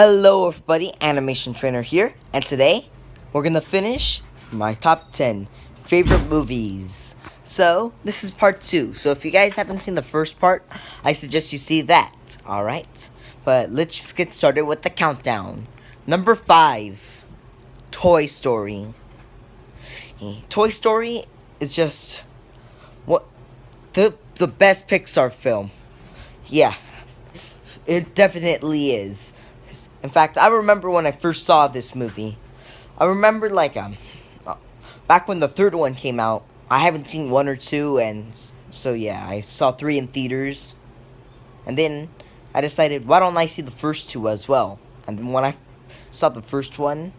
Hello everybody, Animation Trainer here, and today we're gonna finish my top 10 favorite movies. So, this is part 2, so if you guys haven't seen the first part, I suggest you see that, alright? But let's just get started with the countdown. Number 5, Toy Story. Toy Story is just what the best Pixar film. Yeah, it definitely is. In fact, I remember when I first saw this movie. I remember back when the third one came out. I haven't seen 1 or 2, and so yeah, I saw 3 in theaters. And then I decided, why don't I see the first 2 as well? And then when I saw the first one,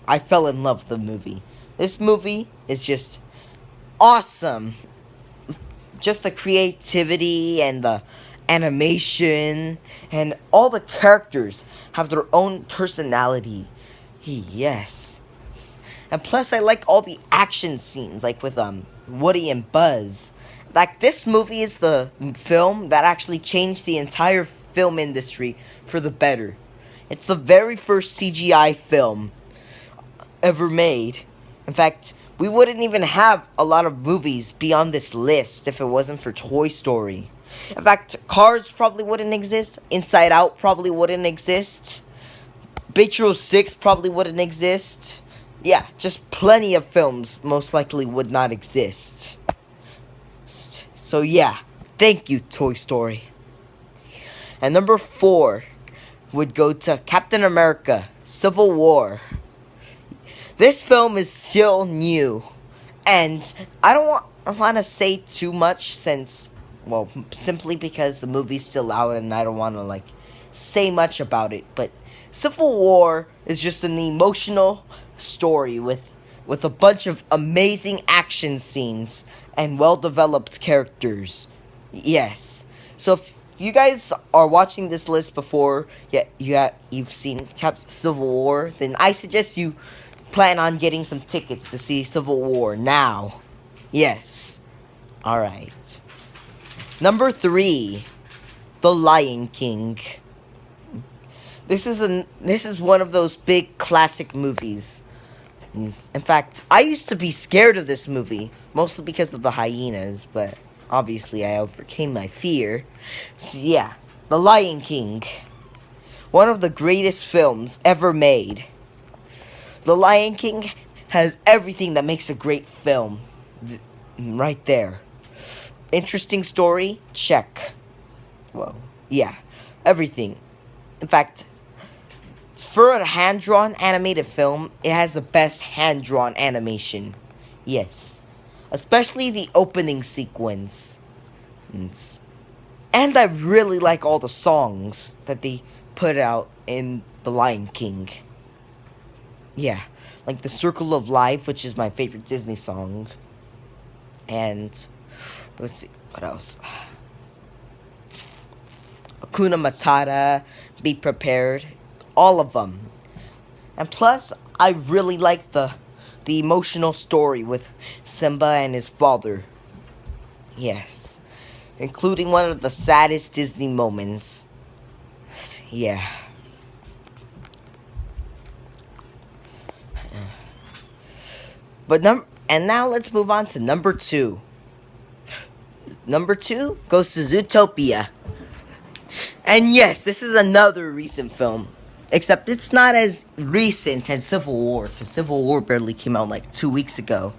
I fell in love with the movie. This movie is just awesome. Just the creativity and the animation and all the characters have their own personality. Yes. And plus I like all the action scenes, like with Woody and Buzz. Like, this movie is the film that actually changed the entire film industry for the better. It's the very first CGI film ever made. In fact, we wouldn't even have a lot of movies be on this list if it wasn't for Toy Story. In fact, Cars probably wouldn't exist. Inside Out probably wouldn't exist. Big Hero 6 probably wouldn't exist. Yeah, just plenty of films most likely would not exist. So yeah, thank you, Toy Story. And number 4 would go to Captain America, Civil War. This film is still new, and I don't want to say too much simply because the movie's still out and I don't want to say much about it. But Civil War is just an emotional story with a bunch of amazing action scenes and well-developed characters. Yes. So if you guys are watching this list before you've seen Civil War, then I suggest you plan on getting some tickets to see Civil War now. Yes. Alright. Number 3, The Lion King. This is one of those big classic movies. In fact, I used to be scared of this movie, mostly because of the hyenas, but obviously I overcame my fear. So yeah, The Lion King. One of the greatest films ever made. The Lion King has everything that makes a great film. Right there. Interesting story? Check. Well, yeah. Everything. In fact, for a hand-drawn animated film, it has the best hand-drawn animation. Yes. Especially the opening sequence. And I really like all the songs that they put out in The Lion King. Yeah, like The Circle of Life, which is my favorite Disney song. And, let's see, what else? Hakuna Matata, Be Prepared, all of them. And plus, I really like the emotional story with Simba and his father. Yes, including one of the saddest Disney moments. Yeah. And now let's move on to number 2. Number 2 goes to Zootopia. And yes, this is another recent film. Except it's not as recent as Civil War, because Civil War barely came out 2 weeks ago.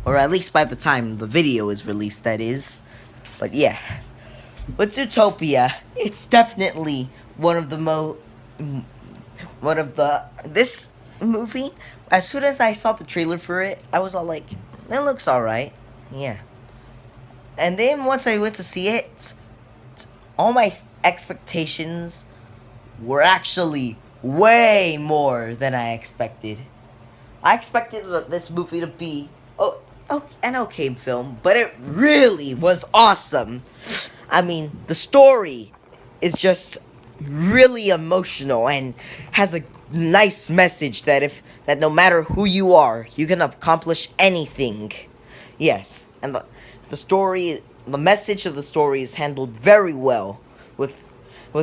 Or at least by the time the video is released, that is. But yeah. With Zootopia, it's definitely this movie, as soon as I saw the trailer for it, I was all like, it looks alright. Yeah. And then once I went to see it, all my expectations were actually way more than I expected. I expected this movie to be an okay film, but it really was awesome. I mean, the story is just really emotional and has a nice message that no matter who you are, you can accomplish anything. Yes, and the message of the story is handled very well with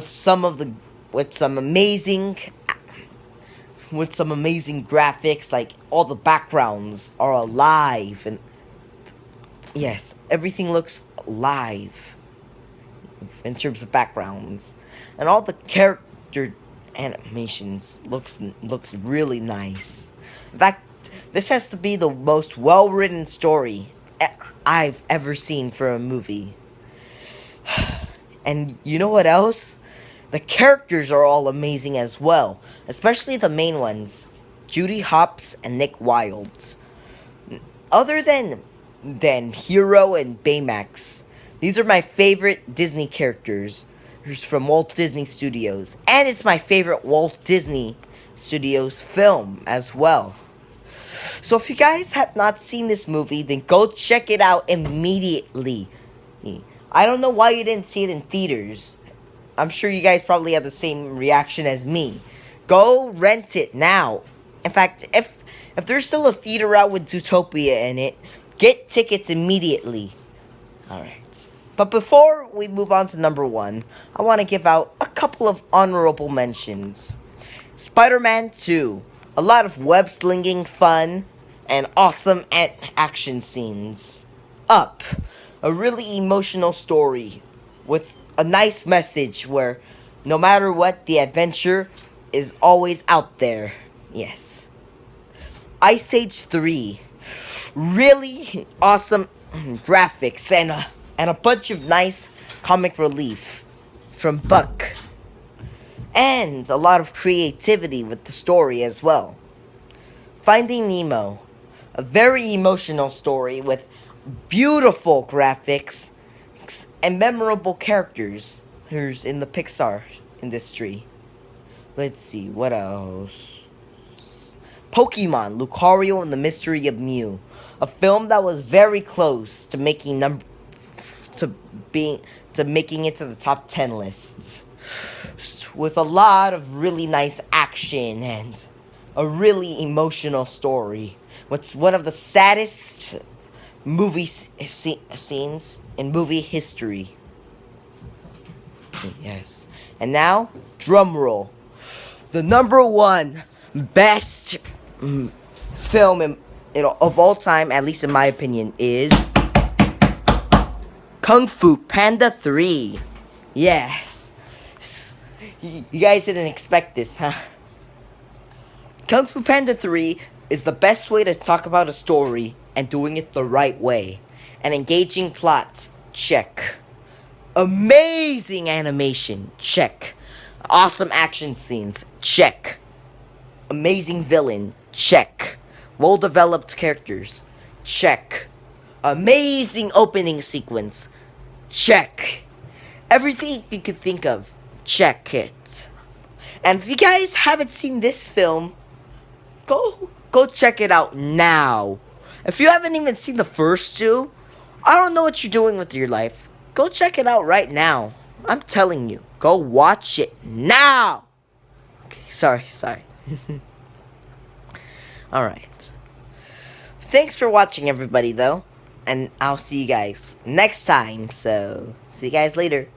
some of the with some amazing graphics. Like, all the backgrounds are alive, and yes, everything looks alive in terms of backgrounds, and all the character animations looks really nice. In fact, this has to be the most well-written story I've ever seen for a movie. And you know what else? The characters are all amazing as well, especially the main ones, Judy Hopps and Nick Wilde. Other than Hero and Baymax, these are my favorite Disney characters from Walt Disney Studios, and it's my favorite Walt Disney Studios film as well. So if you guys have not seen this movie, then go check it out immediately. I don't know why you didn't see it in theaters. I'm sure you guys probably have the same reaction as me. Go rent it now. In fact, if there's still a theater out with Zootopia in it, get tickets immediately. Alright. But before we move on to number 1, I want to give out a couple of honorable mentions. Spider-Man 2. A lot of web-slinging fun and awesome action scenes. Up. A really emotional story with a nice message where no matter what, the adventure is always out there. Yes. Ice Age 3. Really awesome graphics and a bunch of nice comic relief from Buck. And a lot of creativity with the story as well. Finding Nemo. A very emotional story with beautiful graphics and memorable characters in the Pixar industry. Let's see, what else? Pokemon, Lucario and the Mystery of Mew. A film that was very close to making making it to the top 10 lists. With a lot of really nice action and a really emotional story. What's one of the saddest movie scenes in movie history. Yes. And now, drum roll. The number 1 best film of all time, at least in my opinion, is Kung Fu Panda 3. Yes. You guys didn't expect this, huh? Kung Fu Panda 3 is the best way to talk about a story and doing it the right way. An engaging plot, check. Amazing animation, check. Awesome action scenes, check. Amazing villain, check. Well-developed characters, check. Amazing opening sequence, check. Everything you could think of, check it. And if you guys haven't seen this film, go check it out now. If you haven't even seen the first 2, I don't know what you're doing with your life. Go check it out right now. I'm telling you, go watch it now. Okay, sorry. Alright. Thanks for watching, everybody, though. And I'll see you guys next time. So, see you guys later.